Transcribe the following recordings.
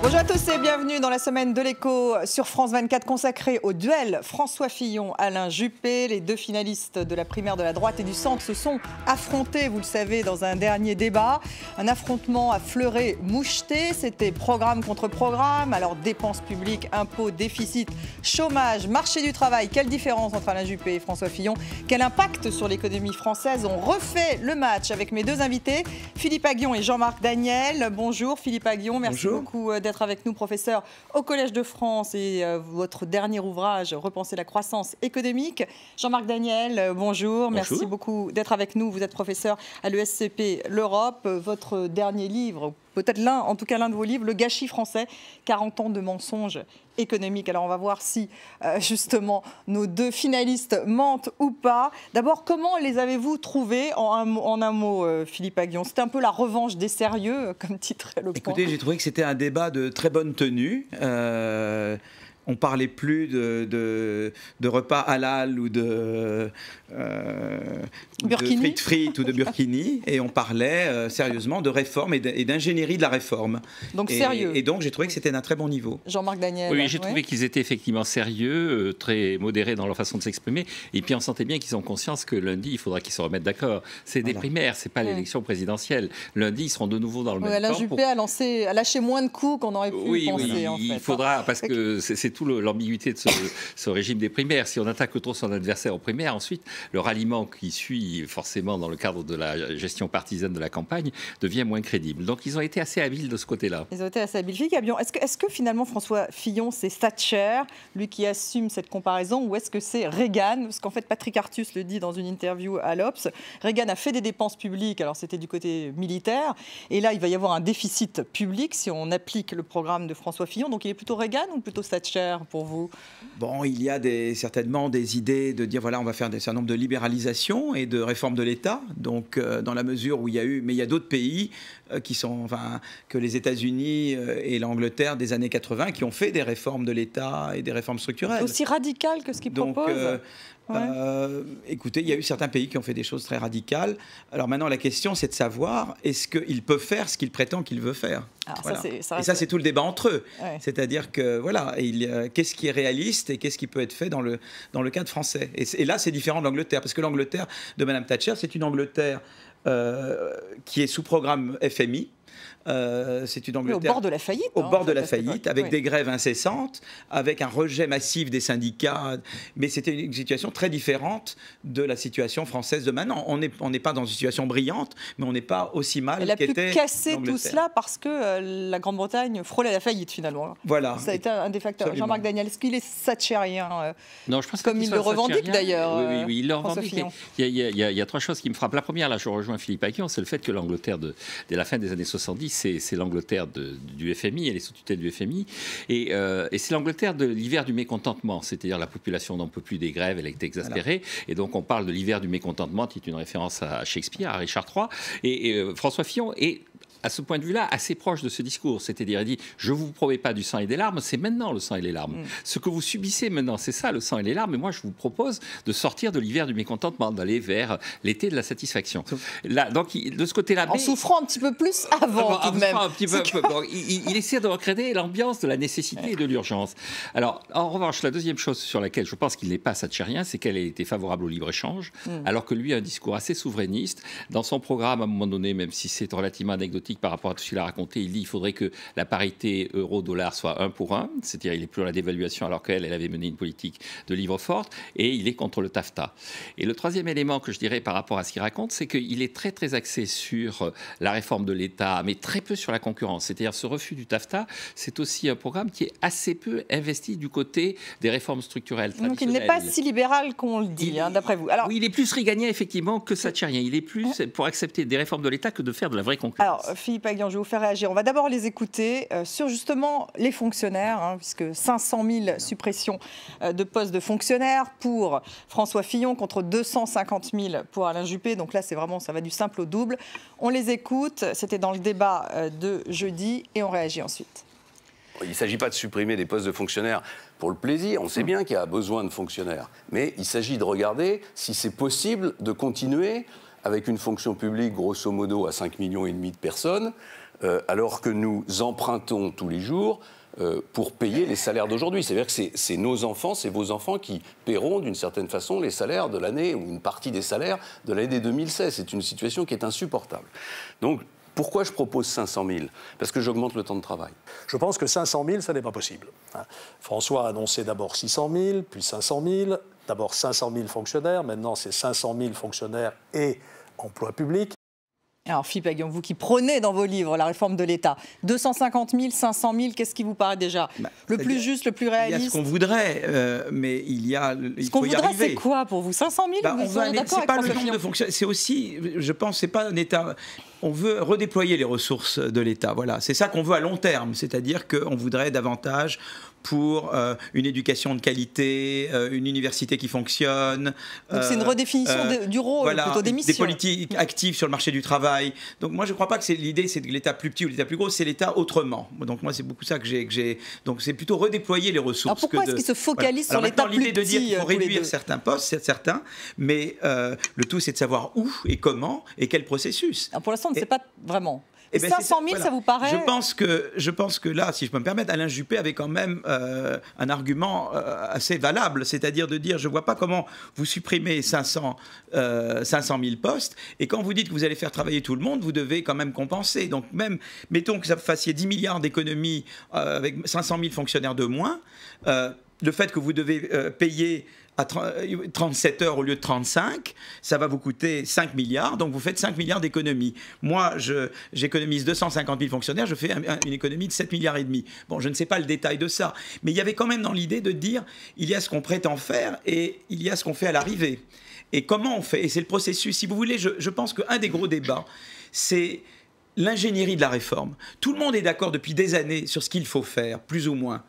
Bonjour à tous et bienvenue dans la semaine de l'écho sur France 24 consacrée au duel François Fillon-Alain Juppé. Les deux finalistes de la primaire de la droite et du centre se sont affrontés, vous le savez, dans un dernier débat. Un affrontement à fleuret moucheté, c'était programme contre programme. Alors dépenses publiques, impôts, déficit, chômage, marché du travail. Quelle différence entre Alain Juppé et François Fillon? Quel impact sur l'économie française? On refait le match avec mes deux invités, Philippe Aghion et Jean-Marc Daniel. Bonjour Philippe Aghion, merci beaucoup d'être avec nous, professeur au Collège de France, et votre dernier ouvrage, Repenser la croissance économique. Jean-Marc Daniel, bonjour, merci beaucoup d'être avec nous. Vous êtes professeur à l'ESCP L'Europe. Votre dernier livre, peut-être en tout cas l'un de vos livres, Le gâchis français, 40 ans de mensonges économiques. Alors on va voir si justement nos deux finalistes mentent ou pas. D'abord, comment les avez-vous trouvés en un mot, Philippe Aghion? C'était un peu la revanche des sérieux, comme titre éloquent. Écoutez, j'ai trouvé que c'était un débat de très bonne tenue. On parlait plus de repas halal ou de frites ou de burkini, et on parlait sérieusement de réforme et d'ingénierie de la réforme. Donc sérieux. Et donc j'ai trouvé que c'était d'un très bon niveau. Jean-Marc Daniel. Oui, j'ai trouvé qu'ils étaient effectivement sérieux, très modérés dans leur façon de s'exprimer, et puis on sentait bien qu'ils ont conscience que lundi, il faudra qu'ils se remettent d'accord. C'est des primaires, c'est pas l'élection présidentielle. Lundi, ils seront de nouveau dans le même Alain camp. Juppé a lâché moins de coups qu'on aurait pu penser. En fait. Il faudra, parce que c'est tout l'ambiguïté de ce régime des primaires. Si on attaque trop son adversaire aux primaires, ensuite, le ralliement qui suit forcément dans le cadre de la gestion partisane de la campagne devient moins crédible. Donc ils ont été assez habiles de ce côté-là. Ils ont été assez habiles. Est-ce que finalement François Fillon, c'est Thatcher, lui qui assume cette comparaison, ou est-ce que c'est Reagan? Parce qu'en fait, Patrick Artus le dit dans une interview à l'Obs. Reagan a fait des dépenses publiques, alors c'était du côté militaire, et là il va y avoir un déficit public si on applique le programme de François Fillon. Donc il est plutôt Reagan ou plutôt Thatcher pour vous? Bon, il y a certainement des idées de dire voilà, on va faire un certain nombre de libéralisations et de réformes de l'État. Donc, dans la mesure où il y a eu, mais il y a d'autres pays que les États-Unis et l'Angleterre des années 80 qui ont fait des réformes de l'État et des réformes structurelles. Aussi radicales que ce qu'ils proposent. Écoutez, il y a eu certains pays qui ont fait des choses très radicales. Alors maintenant, la question, c'est de savoir est-ce qu'ils peuvent faire ce qu'ils prétendent qu'ils veulent faire. Voilà. Et ça, c'est tout le débat entre eux. Ouais. C'est-à-dire que voilà, qu'est-ce qui est réaliste et qu'est-ce qui peut être fait dans le cadre français. Et là, c'est différent de l'Angleterre, parce que l'Angleterre de Mme Thatcher, c'est une Angleterre qui est sous programme FMI. C'est une Angleterre au bord de la faillite. Au bord de la faillite, avec des grèves incessantes, avec un rejet massif des syndicats. Mais c'était une situation très différente de la situation française de maintenant. On n'est pas dans une situation brillante, mais on n'est pas aussi mal qu'était l'Angleterre. Elle a pu casser tout cela parce que la Grande-Bretagne frôlait la faillite finalement. Voilà. Ça a été un des facteurs. Absolument. Jean-Marc Daniel, est-ce qu'il est thatchérien? Non, je pense comme il le revendique d'ailleurs. Oui, il le revendique. Il y a trois choses qui me frappent. La première, là, je rejoins Philippe Aghion, c'est le fait que l'Angleterre dès la fin des années 70, c'est l'Angleterre du FMI, elle est sous tutelle du FMI, et c'est l'Angleterre de l'hiver du mécontentement, c'est-à-dire la population n'en peut plus des grèves, elle est exaspérée, et donc on parle de l'hiver du mécontentement, qui est une référence à Shakespeare, à Richard III, et François Fillon est à ce point de vue-là, assez proche de ce discours. C'est-à-dire, il dit, je ne vous promets pas du sang et des larmes, c'est maintenant le sang et les larmes. Ce que vous subissez maintenant, c'est ça, le sang et les larmes, et moi, je vous propose de sortir de l'hiver du mécontentement, d'aller vers l'été de la satisfaction. Là, donc, de ce côté-là... En souffrant un petit peu plus avant, tout de même. Il essaie de recréer l'ambiance de la nécessité et de l'urgence. Alors, en revanche, la deuxième chose sur laquelle je pense qu'il n'est pas thatchérien, c'est qu'elle a été favorable au libre-échange, alors que lui a un discours assez souverainiste. Dans son programme, à un moment donné, même si c'est relativement anecdotique, par rapport à tout ce qu'il a raconté, il dit qu'il faudrait que la parité euro-dollar soit 1 pour 1, c'est-à-dire il est plus dans la dévaluation alors qu'elle avait mené une politique de livre forte, et il est contre le TAFTA. Et le troisième élément que je dirais par rapport à ce qu'il raconte, c'est qu'il est très très axé sur la réforme de l'État, mais très peu sur la concurrence. C'est-à-dire ce refus du TAFTA, c'est aussi un programme qui est assez peu investi du côté des réformes structurelles traditionnelles. Donc il n'est pas si libéral qu'on le dit, d'après vous. Alors, oui, il est plus réganien effectivement que thatchérien. Il est plus pour accepter des réformes de l'État que de faire de la vraie concurrence. Alors, Philippe Aghion, je vais vous faire réagir. On va d'abord les écouter sur justement les fonctionnaires, puisque 500 000 suppressions de postes de fonctionnaires pour François Fillon contre 250 000 pour Alain Juppé. Donc là, c'est vraiment, ça va du simple au double. On les écoute. C'était dans le débat de jeudi et on réagit ensuite. Il ne s'agit pas de supprimer des postes de fonctionnaires pour le plaisir. On sait bien qu'il y a besoin de fonctionnaires. Mais il s'agit de regarder si c'est possible de continuer avec une fonction publique grosso modo à 5,5 millions de personnes, alors que nous empruntons tous les jours pour payer les salaires d'aujourd'hui. C'est-à-dire que c'est nos enfants, c'est vos enfants qui paieront d'une certaine façon les salaires de l'année, ou une partie des salaires de l'année 2016. C'est une situation qui est insupportable. Donc, pourquoi je propose 500 000 ? Parce que j'augmente le temps de travail. Je pense que 500 000, ça n'est pas possible. François a annoncé d'abord 600 000, puis 500 000, d'abord 500 000 fonctionnaires, maintenant c'est 500 000 fonctionnaires et emplois publics. Alors Philippe Aghion, vous qui prônez dans vos livres la réforme de l'État, 250 000, 500 000, qu'est-ce qui vous paraît déjà le plus juste, le plus réaliste ? Il y a ce qu'on voudrait, mais il faut y arriver. Ce qu'on voudrait, c'est quoi pour vous ? 500 000 c'est pas le nombre de fonctionnaires, c'est aussi, je pense, c'est pas un État... On veut redéployer les ressources de l'État, voilà. C'est ça qu'on veut à long terme, c'est-à-dire qu'on voudrait davantage pour une éducation de qualité, une université qui fonctionne. Donc c'est une redéfinition du rôle, voilà, plutôt des missions. Des politiques actives sur le marché du travail. Donc moi je ne crois pas que l'idée c'est l'État plus petit ou l'État plus gros, c'est l'État autrement. Donc moi c'est beaucoup ça que j'ai. Donc c'est plutôt redéployer les ressources. Alors pourquoi est-ce qu'il se focalise sur l'État plus petit ? L'idée de dire qu'il faut réduire certains postes, c'est certain, mais le tout c'est de savoir où et comment et quel processus. Alors pour l'instant on ne sait pas vraiment. Et 500 000, voilà. Ça vous paraît ? Je pense que là, si je peux me permettre, Alain Juppé avait quand même un argument assez valable, c'est-à-dire de dire, je ne vois pas comment vous supprimez 500 000 postes, et quand vous dites que vous allez faire travailler tout le monde, vous devez quand même compenser. Donc même, mettons que ça fassiez 10 milliards d'économies avec 500 000 fonctionnaires de moins, le fait que vous devez payer à 37 heures au lieu de 35, ça va vous coûter 5 milliards, donc vous faites 5 milliards d'économies. Moi, j'économise 250 000 fonctionnaires, je fais une économie de 7 milliards et demi. Bon, je ne sais pas le détail de ça, mais il y avait quand même dans l'idée de dire, il y a ce qu'on prétend faire et il y a ce qu'on fait à l'arrivée. Et comment on fait ? Et c'est le processus. Si vous voulez, je pense qu'un des gros débats, c'est l'ingénierie de la réforme. Tout le monde est d'accord depuis des années sur ce qu'il faut faire, plus ou moins.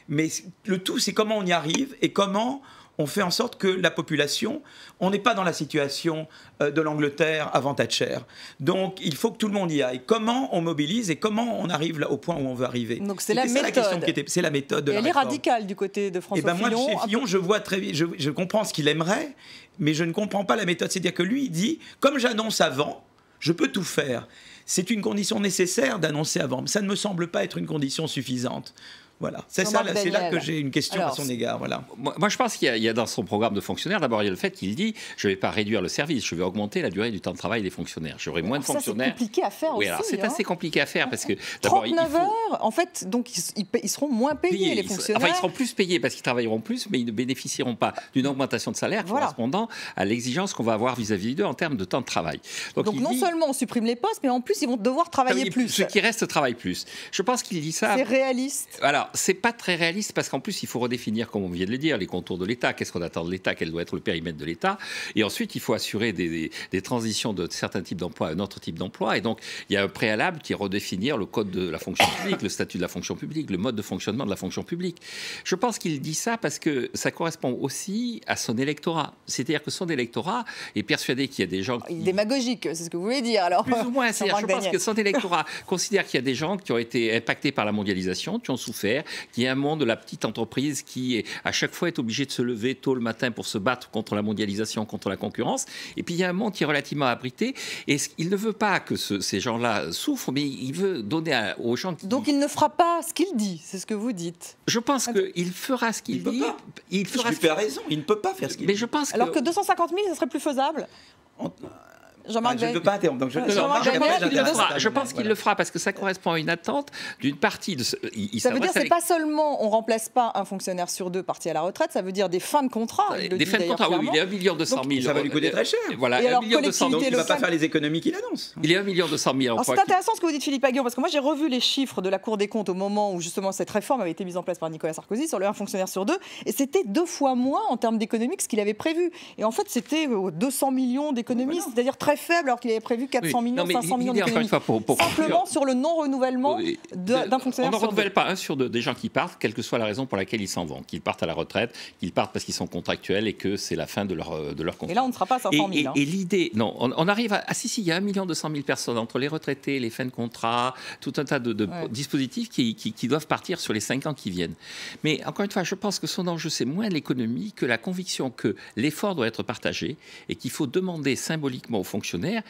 Mais le tout, c'est comment on y arrive et comment on fait en sorte que la population, on n'est pas dans la situation de l'Angleterre avant Thatcher. Donc, il faut que tout le monde y aille. Comment on mobilise et comment on arrive là, au point où on veut arriver. Donc, c'est la méthode. C'est la méthode de la réforme. Elle est radicale du côté de François Fillon. Moi, chez Fillon, je vois très vite, je comprends ce qu'il aimerait, mais je ne comprends pas la méthode. C'est-à-dire que lui, il dit, comme j'annonce avant, je peux tout faire. C'est une condition nécessaire d'annoncer avant. Mais ça ne me semble pas être une condition suffisante. Voilà, c'est là que j'ai une question à son égard. Voilà. Moi, je pense qu'il y a dans son programme de fonctionnaire, d'abord, il y a le fait qu'il dit je ne vais pas réduire le service, je vais augmenter la durée du temps de travail des fonctionnaires. J'aurai moins de fonctionnaires. C'est compliqué à faire aussi. C'est assez compliqué à faire parce que. 39 heures, en fait, donc ils seront moins payés, les fonctionnaires. Enfin, ils seront plus payés parce qu'ils travailleront plus, mais ils ne bénéficieront pas d'une augmentation de salaire correspondant à l'exigence qu'on va avoir vis-à-vis d'eux en termes de temps de travail. Donc non seulement on supprime les postes, mais en plus, ils vont devoir travailler plus. Ceux qui restent travaillent plus. Je pense qu'il dit ça. C'est réaliste. Alors, c'est pas très réaliste parce qu'en plus, il faut redéfinir, comme on vient de le dire, les contours de l'État, qu'est-ce qu'on attend de l'État, quel doit être le périmètre de l'État. Et ensuite, il faut assurer des transitions de certains types d'emplois à un autre type d'emploi. Et donc, il y a un préalable qui est redéfinir le code de la fonction publique, le statut de la fonction publique, le mode de fonctionnement de la fonction publique. Je pense qu'il dit ça parce que ça correspond aussi à son électorat. C'est-à-dire que son électorat est persuadé qu'il y a des gens qui... Démagogique, c'est ce que vous voulez dire, alors. Plus ou moins. Je pense que son électorat considère qu'il y a des gens qui ont été impactés par la mondialisation, qui ont souffert, qu'il y a un monde de la petite entreprise qui, à chaque fois, est obligée de se lever tôt le matin pour se battre contre la mondialisation, contre la concurrence. Et puis, il y a un monde qui est relativement abrité. Et il ne veut pas que ces gens-là souffrent, mais il veut donner aux gens qui... Donc, il ne fera pas ce qu'il dit, c'est ce que vous dites. Je pense qu'il fera ce qu'il dit. Il fera ce qu'il fait. Raison, il ne peut pas faire ce qu'il dit. Je pense alors que 250 000, ce serait plus faisable. Jean-Marc je ne veux pas interrompre. Donc je pense qu'il le fera parce que ça correspond à une attente d'une partie de ce. Ça veut dire que c'est pas seulement on remplace pas un fonctionnaire sur deux parti à la retraite, ça veut dire des fins de contrat. Des fins de contrat, oui, il est 1 200 000. Ça va lui coûter très cher. Voilà, et 1 200 000. Donc il ne va pas faire les économies qu'il annonce. Il est 1 200 000. C'est intéressant ce que vous dites, Philippe Aghion, parce que moi j'ai revu les chiffres de la Cour des comptes au moment où justement cette réforme avait été mise en place par Nicolas Sarkozy sur le 1 fonctionnaire sur 2, et c'était 2 fois moins en termes d'économie que ce qu'il avait prévu. Et en fait, c'était 200 millions d'économies, c'est-à-dire très très faible alors qu'il avait prévu 400 millions, 500 millions d'économies. Simplement sur le non-renouvellement d'un fonctionnaire. On ne renouvelle pas un sur deux des gens qui partent, quelle que soit la raison pour laquelle ils s'en vont. Qu'ils partent à la retraite, qu'ils partent parce qu'ils sont contractuels et que c'est la fin de leur contrat. Et là, on ne sera pas à 500 000. Et l'idée, non, on arrive à... si, il y a 1 200 000 personnes entre les retraités, les fins de contrat, tout un tas de dispositifs qui doivent partir sur les 5 ans qui viennent. Mais encore une fois, je pense que son enjeu, c'est moins l'économie que la conviction que l'effort doit être partagé et qu'il faut demander symboliquement aux fonctionnaires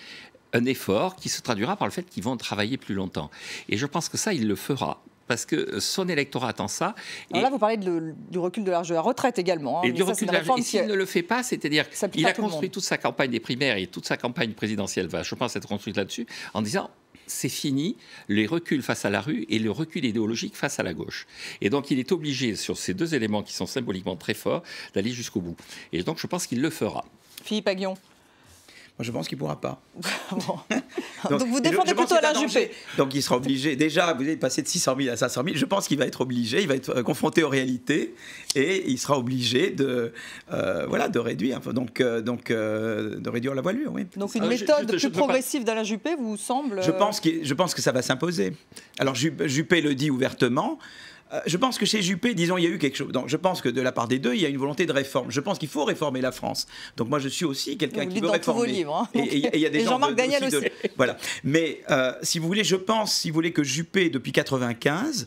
un effort qui se traduira par le fait qu'ils vont travailler plus longtemps. Et je pense que ça, il le fera. Parce que son électorat attend ça. Alors là, vous parlez du recul de l'âge de la retraite également. Et du recul de l'âge. Et s'il ne le fait pas, c'est-à-dire qu'il a construit toute sa campagne des primaires et toute sa campagne présidentielle va, je pense, être construite là-dessus, en disant c'est fini, les reculs face à la rue et le recul idéologique face à la gauche. Et donc, il est obligé, sur ces deux éléments qui sont symboliquement très forts, d'aller jusqu'au bout. Et donc, je pense qu'il le fera. Philippe Aghion. Moi, je pense qu'il ne pourra pas. donc vous défendez plutôt Alain Juppé. Donc il sera obligé. Déjà, vous allez passer de 600 000 à 500 000. Je pense qu'il va être obligé. Il va être confronté aux réalités et il sera obligé de réduire. De réduire la voilure. Oui. Donc une méthode plus progressive d'Alain Juppé vous semble. Je pense que ça va s'imposer. Alors Juppé le dit ouvertement. Je pense que chez Juppé, disons, il y a eu quelque chose. Donc, je pense que de la part des deux, il y a une volonté de réforme. Je pense qu'il faut réformer la France. Donc moi, je suis aussi quelqu'un qui veut réformer. Tous vos livres, hein. Et il y a des gens Jean-Marc Daniel aussi. Voilà. Mais si vous voulez, je pense, si vous voulez, que Juppé, depuis 1995,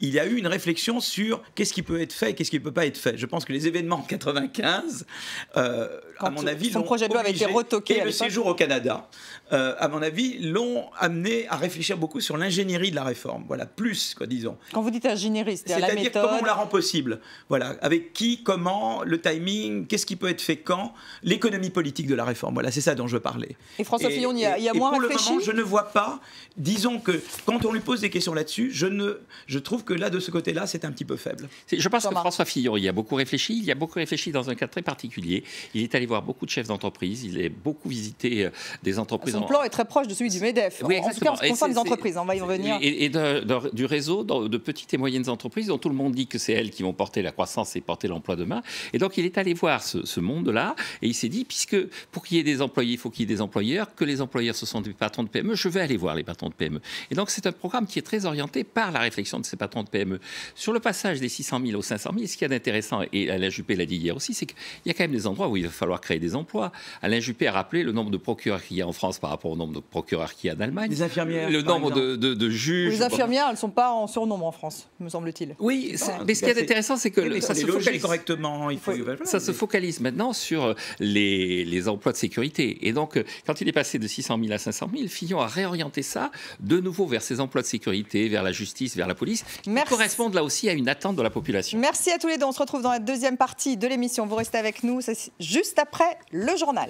il y a eu une réflexion sur qu'est-ce qui peut être fait et qu'est-ce qui ne peut pas être fait. Je pense que les événements de 1995, à mon avis, son projet de loi avait été retoqué. Et le séjour au Canada, à mon avis, l'ont amené à réfléchir beaucoup sur l'ingénierie de la réforme. Voilà, plus, quoi, disons. Quand vous dites ingénierie, c'est-à-dire la méthode. Comment on la rend possible. Voilà, avec qui, comment, le timing, qu'est-ce qui peut être fait quand, l'économie politique de la réforme. Voilà, c'est ça dont je veux parler. Et François Fillon, il y a moins réfléchi. Pour le moment, je ne vois pas. Disons que quand on lui pose des questions là-dessus, je trouve que là, de ce côté-là, c'est un petit peu faible. Je pense que François Fillon, il a beaucoup réfléchi. Il a beaucoup réfléchi dans un cas très particulier. Il est allé voir beaucoup de chefs d'entreprise. Il a beaucoup visité des entreprises. Son plan est très proche de celui du MEDEF. Oui, en tout cas, en ce qui concerne les entreprises. On va y revenir. Et du réseau de petites et moyennes entreprises dont tout le monde dit que c'est elles qui vont porter la croissance et porter l'emploi demain. Et donc, il est allé voir ce monde-là et il s'est dit, puisque pour qu'il y ait des employés, il faut qu'il y ait des employeurs, que les employeurs, ce sont des patrons de PME, je vais aller voir les patrons de PME. Et donc, c'est un programme qui est très orienté par la réflexion de ces patrons de PME. Sur le passage des 600 000 aux 500 000, ce qu'il y a d'intéressant, et Alain Juppé l'a dit hier aussi, c'est qu'il y a quand même des endroits où il va falloir créer des emplois. Alain Juppé a rappelé le nombre de procureurs qu'il y a en France par rapport au nombre de procureurs qu'il y a en Allemagne. Les infirmières. Le nombre de juges. Les infirmières, elles ne sont pas en surnombre en France, me semble-t-il. Oui, mais ce qui est intéressant, c'est que ça se focalise correctement. Ça se focalise maintenant sur les emplois de sécurité. Et donc, quand il est passé de 600 000 à 500 000, Fillon a réorienté ça de nouveau vers ces emplois de sécurité, vers la justice, vers la police, qui correspondent là aussi à une attente de la population. Merci à tous les deux. On se retrouve dans la deuxième partie de l'émission. Vous restez avec nous, c'est juste après le journal.